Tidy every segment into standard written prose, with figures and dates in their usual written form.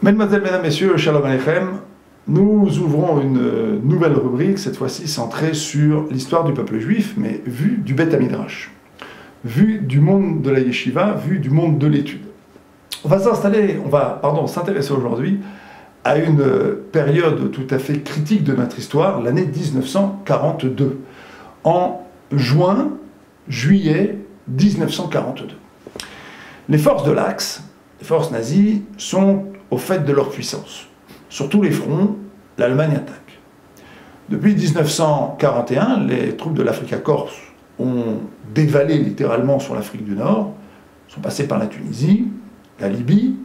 Mesdemoiselles, Mesdames, Messieurs, Shalom Aleichem, nous ouvrons une nouvelle rubrique, cette fois-ci centrée sur l'histoire du peuple juif, mais vue du Beth Midrash, vue du monde de la yeshiva, vue du monde de l'étude. On va s'intéresser aujourd'hui à une période tout à fait critique de notre histoire, l'année 1942, en juillet 1942. Les forces de l'Axe, les forces nazies, sont au fait de leur puissance. Sur tous les fronts, l'Allemagne attaque. Depuis 1941, les troupes de l'Africa Corps ont dévalé littéralement sur l'Afrique du Nord, sont passées par la Tunisie, la Libye,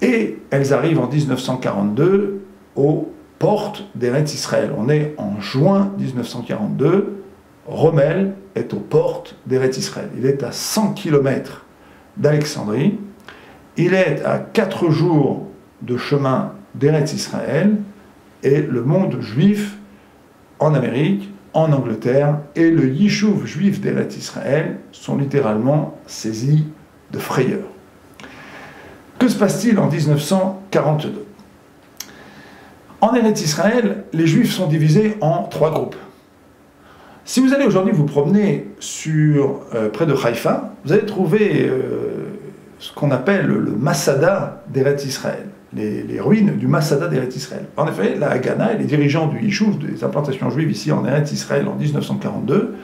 et elles arrivent en 1942 aux portes d'Eretz Israël. On est en juin 1942, Rommel est aux portes d'Eretz Israël. Il est à 100 km d'Alexandrie, il est à 4 jours de chemin d'Eretz Israël, et le monde juif en Amérique, en Angleterre, et le Yishuv juif d'Eretz Israël sont littéralement saisis de frayeur. Que se passe-t-il en 1942? En Eretz Israël, les Juifs sont divisés en 3 groupes. Si vous allez aujourd'hui vous promener près de Haïfa, vous allez trouver ce qu'on appelle le Masada d'Eretz Israël, les ruines du Masada d'Eretz Israël. En effet, la Haganah et les dirigeants du Yishuv, des implantations juives ici en Eretz Israël en 1942,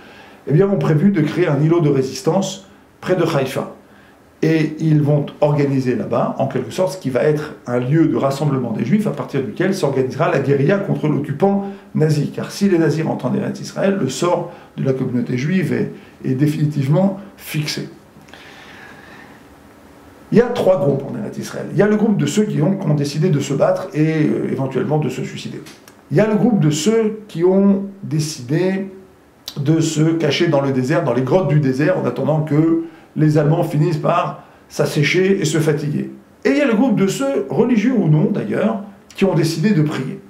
ont prévu de créer un îlot de résistance près de Haïfa. Et ils vont organiser là-bas, en quelque sorte, ce qui va être un lieu de rassemblement des Juifs, à partir duquel s'organisera la guérilla contre l'occupant nazi. Car si les nazis rentrent en Eretz Israël, le sort de la communauté juive est définitivement fixé. Il y a 3 groupes en Eretz Israël. Il y a le groupe de ceux qui ont décidé de se battre et éventuellement de se suicider. Il y a le groupe de ceux qui ont décidé de se cacher dans le désert, dans les grottes du désert, en attendant que les Allemands finissent par s'assécher et se fatiguer. Et il y a le groupe de ceux, religieux ou non d'ailleurs, qui ont décidé de prier.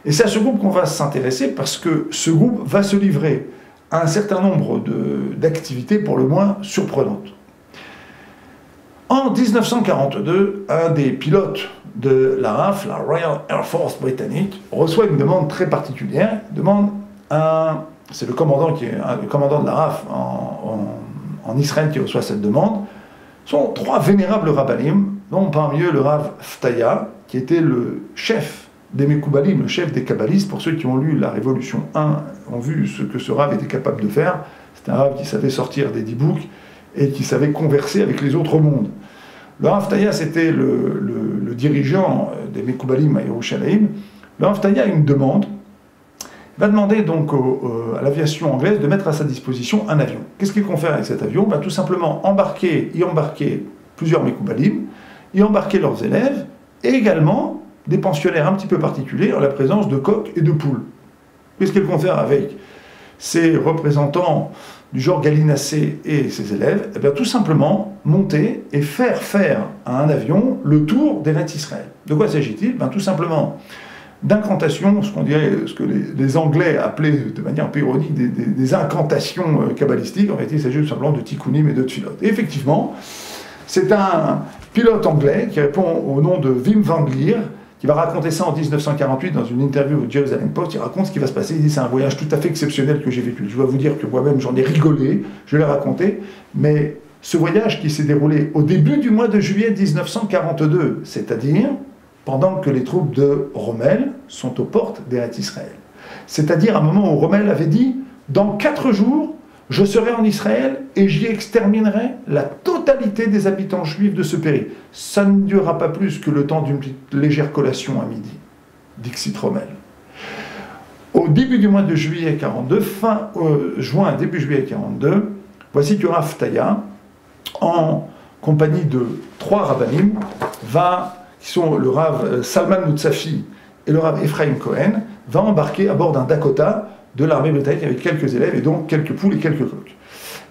Et c'est à ce groupe qu'on va s'intéresser parce que ce groupe va se livrer à un certain nombre d'activités pour le moins surprenantes. En 1942, un des pilotes de la RAF, la Royal Air Force britannique, reçoit une demande très particulière. C'est le commandant de la RAF en Israël qui reçoit cette demande. Ce sont 3 vénérables rabbanim, dont parmi eux le Rav Ftaya, qui était le chef des Mekoubalim, le chef des kabbalistes. Pour ceux qui ont lu la Révolution 1, ont vu ce que ce Rav était capable de faire. C'était un Rav qui savait sortir des dibouks et qui savait converser avec les autres mondes. Le Rav Ftaya, c'était le dirigeant des Mekoubalim à Yerushalayim. Le Rav Ftaya a une demande. Il va demander donc à l'aviation anglaise de mettre à sa disposition un avion. Qu'est-ce qu'il compte faire avec cet avion? Tout simplement y embarquer plusieurs Mekoubalim, y embarquer leurs élèves, et également des pensionnaires un petit peu particuliers en la présence de coqs et de poules. Qu'est-ce qu'il compte faire avec ces représentants du genre gallinacé et ses élèves? Tout simplement monter et faire à un avion le tour d'Eretz Israël. De quoi s'agit-il? Tout simplement d'incantations, ce que les Anglais appelaient de manière un peu ironique des incantations kabbalistiques. En réalité, il s'agit tout simplement de tikkunim et de tfilot. Et effectivement, c'est un pilote anglais qui répond au nom de Wim van Lier, qui va raconter ça en 1948 dans une interview au Jerusalem Post. Il raconte ce qui va se passer. Il dit: c'est un voyage tout à fait exceptionnel que j'ai vécu. Je dois vous dire que moi-même j'en ai rigolé, je l'ai raconté, mais ce voyage qui s'est déroulé au début du mois de juillet 1942, c'est-à-dire pendant que les troupes de Rommel sont aux portes d'Eretz Israël. C'est-à-dire à un moment où Rommel avait dit: dans 4 jours, je serai en Israël et j'y exterminerai la totalité des habitants juifs de ce pays. Ça ne durera pas plus que le temps d'une légère collation à midi. Dixit Rommel. Au début du mois de juillet 42, fin juin, début juillet 42, voici que Rav Ftaya, en compagnie de 3 rabbanim, qui sont le Rav Salman Moutsafi et le Rav Ephraim Cohen, va embarquer à bord d'un Dakota de l'armée britannique avec quelques élèves et donc quelques poules et quelques coqs.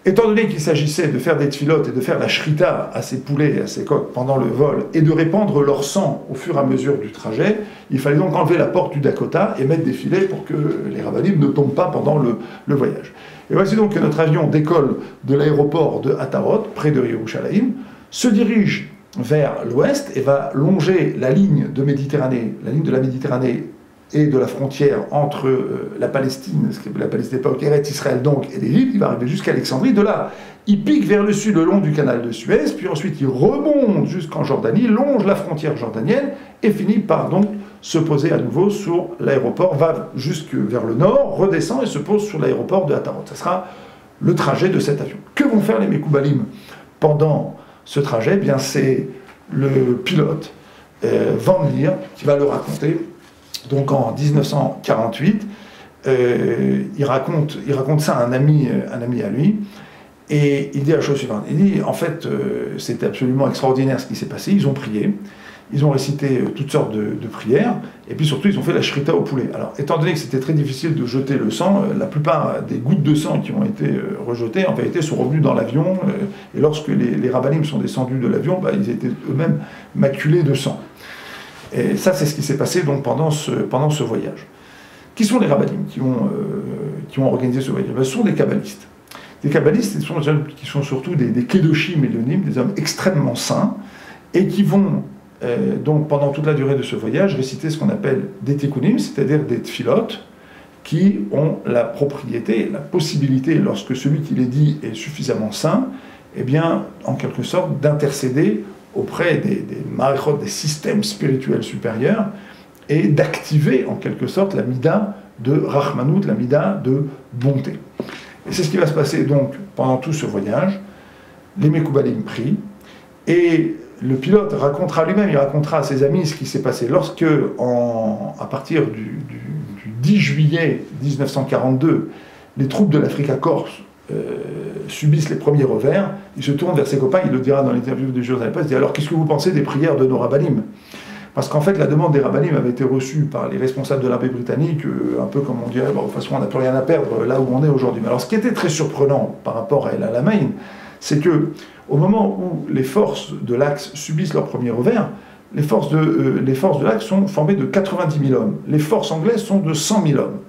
Étant donné qu'il s'agissait de faire des tfilotes et de faire la shrita à ces poulets et à ces coqs pendant le vol et de répandre leur sang au fur et à mesure du trajet, il fallait donc enlever la porte du Dakota et mettre des filets pour que les rabbanim ne tombent pas pendant le voyage. Et voici donc que notre avion décolle de l'aéroport de Atarot, près de Yerushalayim, se dirige vers l'ouest et va longer la ligne de Méditerranée, la ligne de la Méditerranée et de la frontière entre la Palestine, ce qu'est la Palestine d'époque, Eretz Israël donc, et l'Égypte. Il va arriver jusqu'à Alexandrie. De là, il pique vers le sud le long du canal de Suez, puis ensuite il remonte jusqu'en Jordanie, longe la frontière jordanienne et finit par donc se poser à nouveau sur l'aéroport, va jusque vers le nord, redescend et se pose sur l'aéroport de Hatarot. Ça sera le trajet de cet avion. Que vont faire les Mekoubalim pendant ce trajet? Eh bien, c'est le pilote Van Leer qui va le raconter. Donc en 1948, il raconte ça à un ami à lui, et il dit la chose suivante. Il dit, en fait, c'était absolument extraordinaire ce qui s'est passé. Ils ont prié, ils ont récité toutes sortes de prières, et puis surtout, ils ont fait la shrita au poulet. Alors, étant donné que c'était très difficile de jeter le sang, la plupart des gouttes de sang qui ont été rejetées, en vérité, sont revenues dans l'avion, et lorsque les rabbinim sont descendus de l'avion, ils étaient eux-mêmes maculés de sang. Et ça, c'est ce qui s'est passé donc pendant ce voyage. Qui sont les rabbinim qui ont organisé ce voyage? Ce sont des kabbalistes. Des kabbalistes qui sont surtout des kedoshim élyonim, des hommes extrêmement saints, et qui vont, donc pendant toute la durée de ce voyage, réciter ce qu'on appelle des tikkunim, c'est-à-dire des tfilotes, qui ont la propriété, la possibilité, lorsque celui qui les dit est suffisamment saint, eh bien, en quelque sorte, d'intercéder auprès des marechot, des systèmes spirituels supérieurs, et d'activer en quelque sorte la mida de Rahmanout, la mida de bonté. Et c'est ce qui va se passer donc pendant tout ce voyage. Les Mekoubalim prient, et le pilote racontera lui-même, il racontera à ses amis ce qui s'est passé lorsque, à partir du 10 juillet 1942, les troupes de l'Afrique Corse subissent les premiers revers. Il se tourne vers ses copains, il le dira dans l'interview de Jérusalem Post, il dit, alors qu'est-ce que vous pensez des prières de nos rabbinim? Parce qu'en fait, la demande des rabbinim avait été reçue par les responsables de l'armée britannique, un peu comme on dirait, de toute façon, on n'a plus rien à perdre là où on est aujourd'hui. Mais alors, ce qui était très surprenant par rapport à El Alamein, c'est que, au moment où les forces de l'Axe subissent leur premier revers, les forces de l'Axe sont formées de 90 000 hommes. Les forces anglaises sont de 100 000 hommes.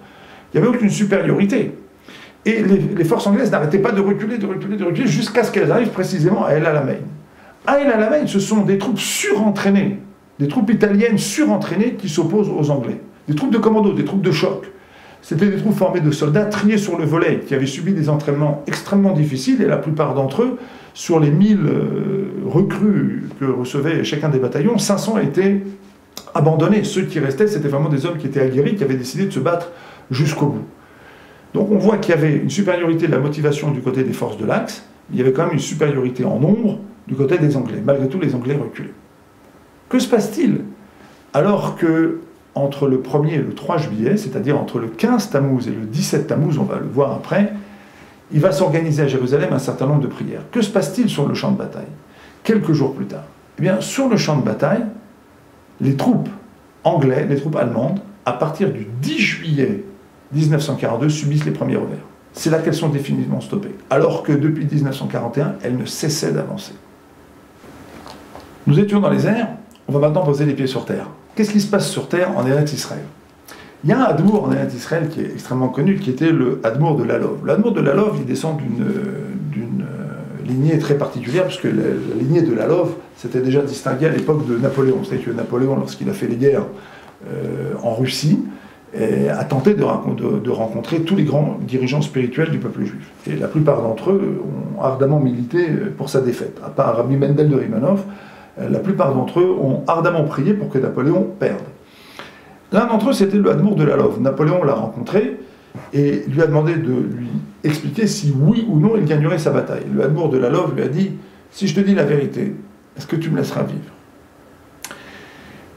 Il n'y avait aucune supériorité. Et les forces anglaises n'arrêtaient pas de reculer, jusqu'à ce qu'elles arrivent précisément à El Alamein. À El Alamein, ce sont des troupes surentraînées, des troupes italiennes surentraînées qui s'opposent aux Anglais. Des troupes de commando, des troupes de choc. C'était des troupes formées de soldats triés sur le volet, qui avaient subi des entraînements extrêmement difficiles, et la plupart d'entre eux, sur les 1000 recrues que recevait chacun des bataillons, 500 étaient abandonnés. Ceux qui restaient, c'était vraiment des hommes qui étaient aguerris, qui avaient décidé de se battre jusqu'au bout. Donc on voit qu'il y avait une supériorité de la motivation du côté des forces de l'Axe, il y avait quand même une supériorité en nombre du côté des Anglais. Malgré tout, les Anglais reculaient. Que se passe-t-il alors que, entre le 1er et le 3 juillet, c'est-à-dire entre le 15 Tammuz et le 17 Tammuz, on va le voir après, il va s'organiser à Jérusalem un certain nombre de prières. Que se passe-t-il sur le champ de bataille? Quelques jours plus tard. Eh bien, sur le champ de bataille, les troupes anglaises, les troupes allemandes, à partir du 10 juillet 1942, subissent les premiers revers. C'est là qu'elles sont définitivement stoppées. Alors que depuis 1941, elles ne cessaient d'avancer. Nous étions dans les airs, on va maintenant poser les pieds sur terre. Qu'est-ce qui se passe sur terre en Eretz Israël? Il y a un Admour en Eretz Israël qui est extrêmement connu, qui était le Admour de Lalov. Le Admour de Lalov, il descend d'une lignée très particulière, puisque la lignée de Lalov s'était déjà distinguée à l'époque de Napoléon. C'est-à-dire que Napoléon, lorsqu'il a fait les guerres en Russie, a tenté de rencontrer tous les grands dirigeants spirituels du peuple juif. Et la plupart d'entre eux ont ardemment milité pour sa défaite. À part Rabbi Mendel de Rimanov, la plupart d'entre eux ont ardemment prié pour que Napoléon perde. L'un d'entre eux, c'était le Admour de Lalov. Napoléon l'a rencontré et lui a demandé de lui expliquer si oui ou non il gagnerait sa bataille. Le Admour de Lalov lui a dit « Si je te dis la vérité, est-ce que tu me laisseras vivre ?»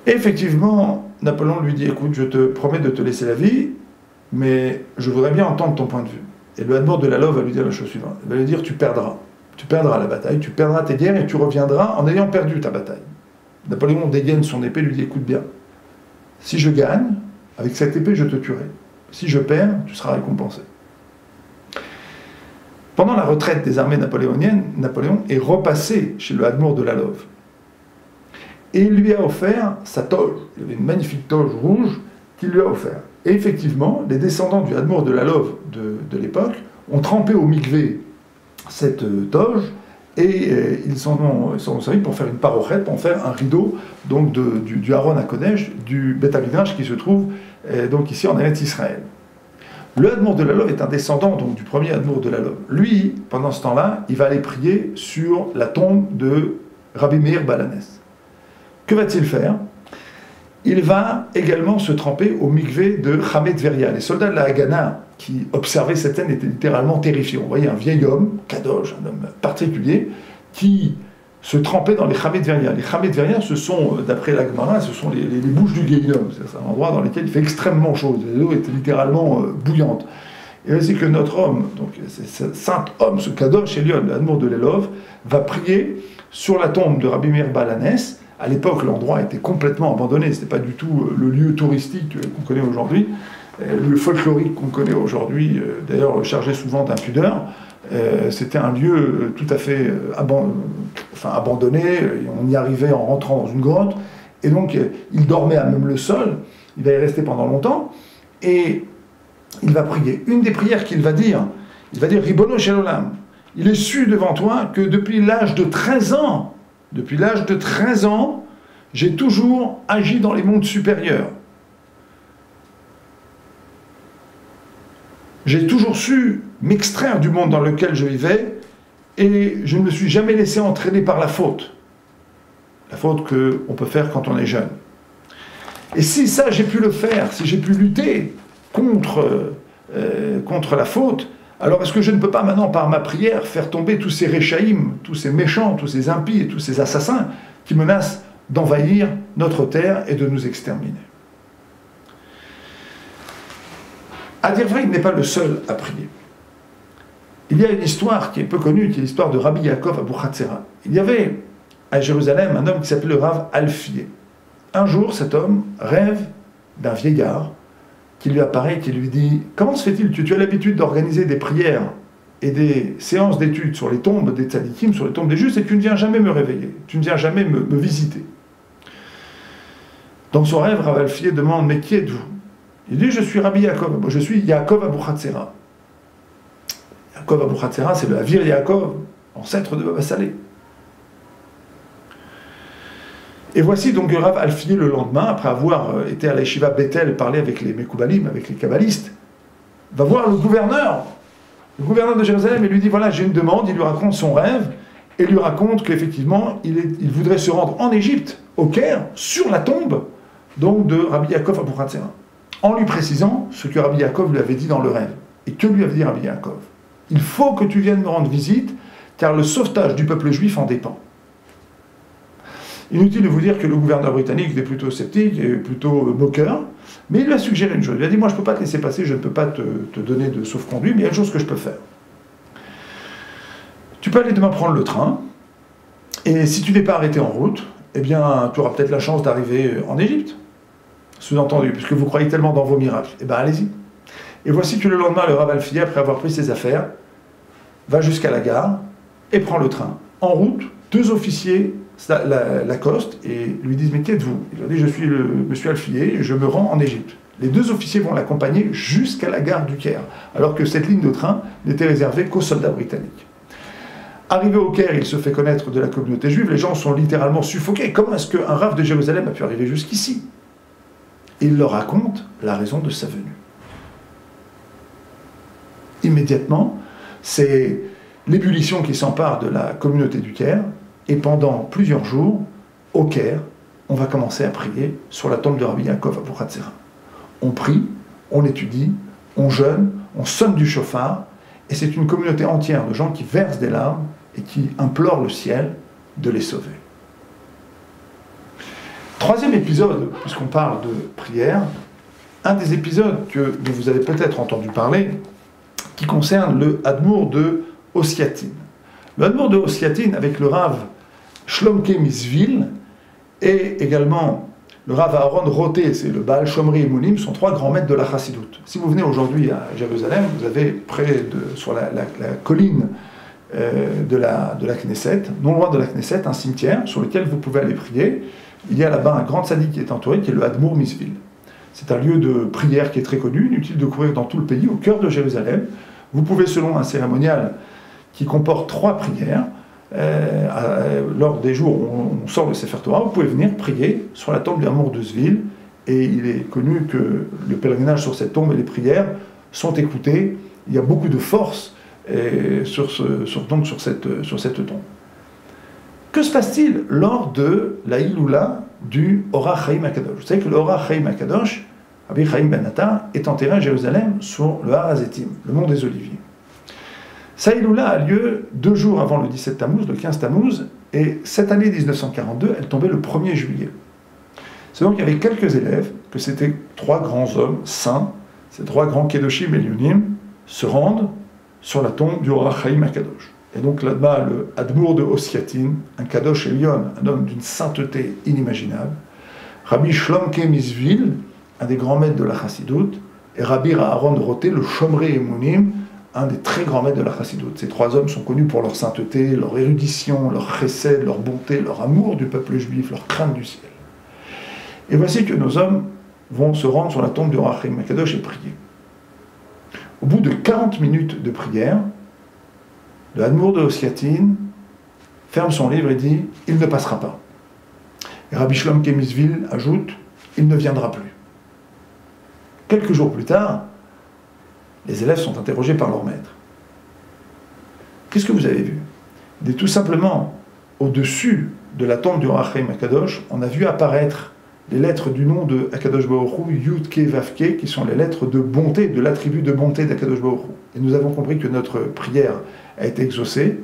Et effectivement, Napoléon lui dit « Écoute, je te promets de te laisser la vie, mais je voudrais bien entendre ton point de vue. » Et le Admour de Lalov va lui dire la chose suivante. Il va lui dire « Tu perdras. Tu perdras la bataille, tu perdras tes guerres et tu reviendras en ayant perdu ta bataille. » Napoléon dégaine son épée et lui dit « Écoute bien, si je gagne, avec cette épée, je te tuerai. Si je perds, tu seras récompensé. » Pendant la retraite des armées napoléoniennes, Napoléon est repassé chez le Admour de Lalov. Et il lui a offert sa toge. Il avait une magnifique toge rouge qu'il lui a offert. Et effectivement, les descendants du Admour de Lalov de l'époque ont trempé au mikvé cette toge, et ils sont servis pour faire une parochet, pour faire un rideau donc du Aaron HaKodesh, du Beth Amikdash qui se trouve donc ici en Eretz Israël. Le Admour de Lalov est un descendant donc du premier Admour de Lalov. Lui, pendant ce temps-là, il va aller prier sur la tombe de Rabbi Meir Balanès. Que va-t-il faire? Il va également se tremper au mikvé de Hamed Veria. Les soldats de la Haganah qui observaient cette scène étaient littéralement terrifiés. On voyait un vieil homme, Kadosh, un homme particulier, qui se trempait dans les Hamed Veria. Les Hamed Veria, ce sont, d'après la Gemara, ce sont les bouches du Guéhinom. C'est un endroit dans lequel il fait extrêmement chaud. L'eau était littéralement bouillante. Et ainsi que notre homme, donc ce saint homme, ce Kadosh Elion, l'Admour de Lelov, va prier sur la tombe de Rabbi Meir Balanès. À l'époque, l'endroit était complètement abandonné, ce n'était pas du tout le lieu touristique qu'on connaît aujourd'hui, le lieu folklorique qu'on connaît aujourd'hui, d'ailleurs chargé souvent d'impudeur. C'était un lieu tout à fait abandonné, on y arrivait en rentrant dans une grotte, et donc il dormait à même le sol, il va y rester pendant longtemps, et il va prier. Une des prières qu'il va dire, il va dire « Ribono shel olam ». Il est su devant toi que depuis l'âge de 13 ans, j'ai toujours agi dans les mondes supérieurs. J'ai toujours su m'extraire du monde dans lequel je vivais et je ne me suis jamais laissé entraîner par la faute. La faute qu'on peut faire quand on est jeune. Et si ça, j'ai pu le faire, si j'ai pu lutter contre la faute, alors est-ce que je ne peux pas maintenant, par ma prière, faire tomber tous ces réchaïm, tous ces méchants, tous ces impies et tous ces assassins qui menacent d'envahir notre terre et de nous exterminer? À dire vrai, il n'est pas le seul à prier. Il y a une histoire qui est peu connue, qui est l'histoire de Rabbi Yaakov Abuchatzera. Il y avait à Jérusalem un homme qui s'appelait le Rav Alfié. Un jour, cet homme rêve d'un vieillard qui lui apparaît et qui lui dit « Comment se fait-il que tu as l'habitude d'organiser des prières et des séances d'études sur les tombes des tzadikim, sur les tombes des justes, et tu ne viens jamais me réveiller, tu ne viens jamais me visiter ?» Dans son rêve, Rav Alfié demande « Mais qui êtes-vous » Il dit « Je suis Rabbi Yaakov, je suis Yaakov Abuchatzera. » Yaakov Abuchatzera, c'est le Avir Yaakov, ancêtre de Baba Salé. Et voici donc Rav Alfié le lendemain, après avoir été à la Yeshiva Bethel, parler avec les Mekoubalim, avec les Kabbalistes, va voir le gouverneur de Jérusalem, et lui dit, voilà, j'ai une demande. Il lui raconte son rêve, et lui raconte qu'effectivement, il voudrait se rendre en Égypte, au Caire, sur la tombe donc de Rabbi Yaakov Abuchatzera, en lui précisant ce que Rabbi Yaakov lui avait dit dans le rêve. Et que lui avait dit Rabbi Yaakov? Il faut que tu viennes me rendre visite, car le sauvetage du peuple juif en dépend. Inutile de vous dire que le gouverneur britannique était plutôt sceptique et plutôt moqueur, mais il lui a suggéré une chose. Il lui a dit, moi je ne peux pas te laisser passer, je ne peux pas te donner de sauf-conduit, mais il y a une chose que je peux faire. Tu peux aller demain prendre le train, et si tu n'es pas arrêté en route, eh bien tu auras peut-être la chance d'arriver en Égypte. Sous-entendu, puisque vous croyez tellement dans vos miracles. Eh bien allez-y. Et voici que le lendemain, le Rav Alfié, après avoir pris ses affaires, va jusqu'à la gare et prend le train. En route, deux officiers l'accostent et lui disent « Mais qui êtes-vous » Il leur dit « Je suis monsieur Alfié, je me rends en Égypte. » Les deux officiers vont l'accompagner jusqu'à la gare du Caire, alors que cette ligne de train n'était réservée qu'aux soldats britanniques. Arrivé au Caire, il se fait connaître de la communauté juive, les gens sont littéralement suffoqués. Comment est-ce qu'un Rav de Jérusalem a pu arriver jusqu'ici? Et il leur raconte la raison de sa venue. Immédiatement, c'est l'ébullition qui s'empare de la communauté du Caire, et pendant plusieurs jours, au Caire, on va commencer à prier sur la tombe de Rabbi Yaakov Abuchatzera. On prie, on étudie, on jeûne, on sonne du chauffard, et c'est une communauté entière de gens qui versent des larmes et qui implorent le ciel de les sauver. Troisième épisode, puisqu'on parle de prière, un des épisodes dont vous avez peut-être entendu parler, qui concerne le Admour de Ossiatine. Le Admour de Ossiatine, avec le Rav Shlomke Misvil, et également le Rav Aaron Roté, c'est le Baal Shomri et Mounim, sont trois grands maîtres de la Chassidoute. Si vous venez aujourd'hui à Jérusalem, vous avez sur la colline de la Knesset, non loin de la Knesset, un cimetière sur lequel vous pouvez aller prier. Il y a là-bas un grand tzaddik qui est entouré, qui est le Admour Misvil. C'est un lieu de prière qui est très connu, inutile de courir dans tout le pays, au cœur de Jérusalem. Vous pouvez, selon un cérémonial qui comporte 3 prières, lors des jours où on sort le Sefer Torah, vous pouvez venir prier sur la tombe du Hamour de Zvil, et il est connu que le pèlerinage sur cette tombe et les prières sont écoutées. Il y a beaucoup de force sur cette tombe. Que se passe-t-il lors de la Iloula du Orach Chaim HaKadosh? Vous savez que le Orach Chaim HaKadosh, Rabbi Chaim Ben Atta, est enterré à Jérusalem sur le Har HaZeitim, le mont des Oliviers. Sa Iloula a lieu 2 jours avant le 17 Tammuz, le 15 Tammuz, et cette année 1942, elle tombait le 1er juillet. C'est donc qu'il y avait quelques élèves, que c'était 3 grands hommes saints, ces 3 grands Kedoshim et Lyonim, se rendent sur la tombe du Orach Chaim HaKadosh. Et donc là-bas, le Admour de Ossiatin, un Kadosh Elyon, un homme d'une sainteté inimaginable, Rabbi Shlomke Misvil, un des grands maîtres de la Chassidoute, et Rabbi Aaron Roté, le Shomrei Emunim, un des très grands maîtres de la Chassidoute. Ces 3 hommes sont connus pour leur sainteté, leur érudition, leur chesed, leur bonté, leur amour du peuple juif, leur crainte du ciel. Et voici que nos hommes vont se rendre sur la tombe du Orach Chaim HaKadosh et prier. Au bout de 40 minutes de prière, le Admour de Ossiatin ferme son livre et dit « Il ne passera pas ». Et Rabbi Shlomke Misvil ajoute « Il ne viendra plus ». Quelques jours plus tard, les élèves sont interrogés par leur maître. « Qu'est-ce que vous avez vu ?» Il dit tout simplement, au-dessus de la tombe du Orach Chaim HaKadosh, on a vu apparaître les lettres du nom de Akadosh Baruch Hu, Yud Ke Vav Ke, qui sont les lettres de bonté, de l'attribut de bonté d'Akadosh Baruch Hu. Et nous avons compris que notre prière a été exaucée,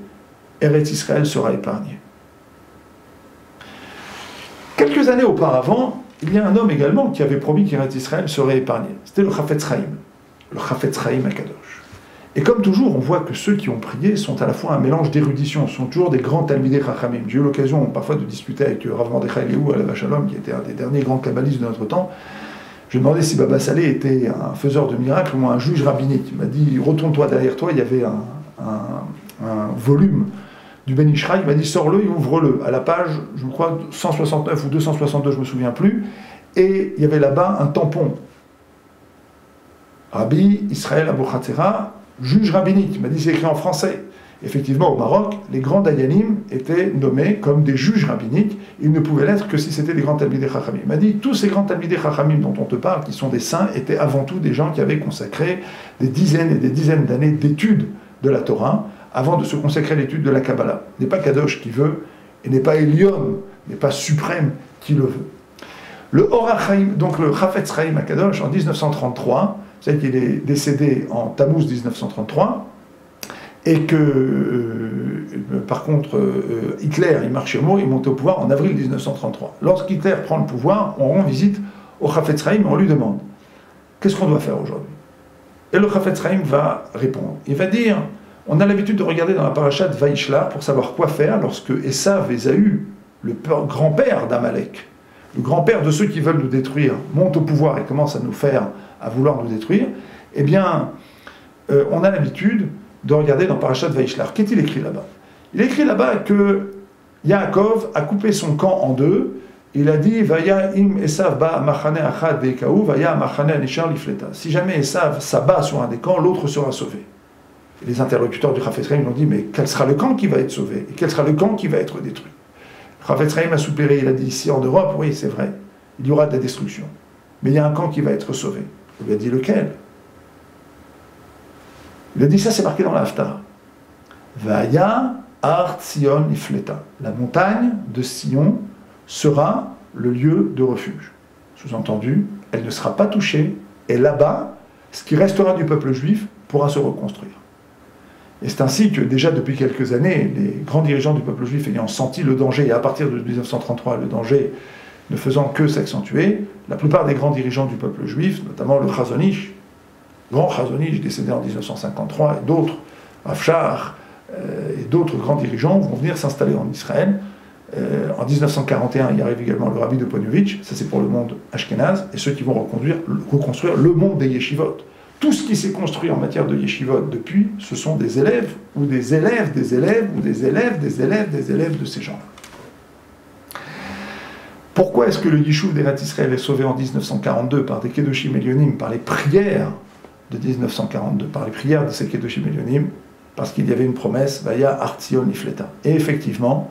Eretz Israël sera épargné. Quelques années auparavant, il y a un homme également qui avait promis qu'Eretz Israël serait épargné. C'était le Chafetz Chaim, le Chafetz Chaim HaKadosh. Et comme toujours, on voit que ceux qui ont prié sont à la fois un mélange d'érudition, sont toujours des grands Talmidei Chachamim. J'ai eu l'occasion parfois de discuter avec Rav Mordechai Eliyahu Alav Shalom, qui était un des derniers grands kabbalistes de notre temps. Je lui ai demandé si Baba Salé était un faiseur de miracles ou un juge rabbinique. Il m'a dit, retourne-toi derrière toi, il y avait un volume du Ben Ishraï, il m'a dit, sors-le et ouvre-le. À la page, je crois, 169 ou 262, je ne me souviens plus, et il y avait là-bas un tampon. Rabbi Israël Abou Khatsera, juge rabbinique, il m'a dit c'est écrit en français. Effectivement, au Maroc, les grands dayanim étaient nommés comme des juges rabbiniques. Ils ne pouvaient l'être que si c'était des grands talmidei chachamim. Il m'a dit tous ces grands talmidei chachamim dont on te parle, qui sont des saints, étaient avant tout des gens qui avaient consacré des dizaines et des dizaines d'années d'études de la Torah avant de se consacrer à l'étude de la Kabbalah. N'est pas Kadosh qui veut, et n'est pas Elyon, n'est pas suprême qui le veut. Le Orach Chaim, donc le Chafetz Chaim HaKadosh, en 1933, vous savez qu'il est décédé en Tammuz 1933, et que, par contre, Hitler, il marche au mot, il monte au pouvoir en avril 1933. Lorsqu'Hitler prend le pouvoir, on rend visite au Chafetz Chaim et on lui demande « Qu'est-ce qu'on doit faire aujourd'hui ?» Et le Chafetz Chaim va répondre. Il va dire « On a l'habitude de regarder dans la parasha de Vaishla pour savoir quoi faire lorsque Esav, Ésaü, le grand-père d'Amalek, le grand-père de ceux qui veulent nous détruire, monte au pouvoir et commence à vouloir nous détruire, eh bien, on a l'habitude de regarder dans Parashat Vaishlar. Qu'est-il écrit là-bas? Il écrit là-bas que Yaakov a coupé son camp en deux. Il a dit Vaya im Esav ba machane achad ve'ekaou, vaya machane nishar lifleta. Si jamais Esav s'abat sur un des camps, l'autre sera sauvé. Et les interlocuteurs du Chafetz Chaim ont dit mais quel sera le camp qui va être sauvé? Et quel sera le camp qui va être détruit? Le Chafetz Chaim a soupiré, il a dit ici en Europe, oui c'est vrai, il y aura de la destruction. Mais il y a un camp qui va être sauvé. Il lui a dit lequel? Il a dit ça, c'est marqué dans la Haftarah. Vaya Ar Tzion Ifleta. La montagne de Sion sera le lieu de refuge. Sous-entendu, elle ne sera pas touchée, et là-bas, ce qui restera du peuple juif pourra se reconstruire. Et c'est ainsi que déjà depuis quelques années, les grands dirigeants du peuple juif ayant senti le danger, et à partir de 1933, le danger ne faisant que s'accentuer, la plupart des grands dirigeants du peuple juif, notamment le Chazon Ish, grand Chazon Ish décédé en 1953, et d'autres, Afshar, et d'autres grands dirigeants vont venir s'installer en Israël. En 1941, il y arrive également le Rabbi de Ponevezh, ça c'est pour le monde ashkénaze, et ceux qui vont reconstruire le monde des yeshivot. Tout ce qui s'est construit en matière de yeshivot depuis, ce sont des élèves, ou des élèves, des élèves, ou des élèves, des élèves, des élèves de ces gens-là. Pourquoi est-ce que le Yishuv d'Eretz Israël est sauvé en 1942 par des Kedoshim Elyonim, par les prières de 1942, par les prières de ces Kedoshim Elyonim? parce qu'il y avait une promesse, Vaya Artzion Nifleta. Et effectivement,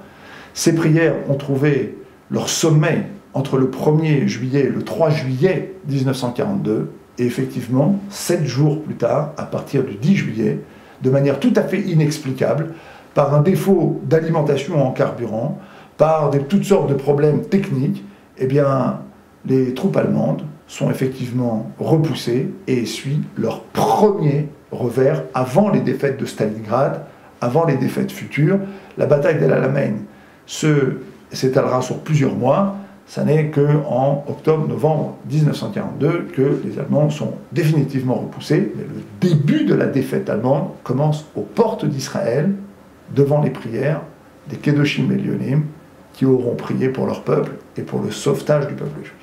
ces prières ont trouvé leur sommet entre le 1er juillet et le 3 juillet 1942, et effectivement, 7 jours plus tard, à partir du 10 juillet, de manière tout à fait inexplicable, par un défaut d'alimentation en carburant, par toutes sortes de problèmes techniques, eh bien, les troupes allemandes sont effectivement repoussées et essuient leur premier revers avant les défaites de Stalingrad, avant les défaites futures. La bataille d'El Alamein s'étalera sur plusieurs mois. Ça n'est qu'en octobre-novembre 1942 que les Allemands sont définitivement repoussés. Mais le début de la défaite allemande commence aux portes d'Israël, devant les prières des Kedoshim Elionim, qui auront prié pour leur peuple et pour le sauvetage du peuple juif.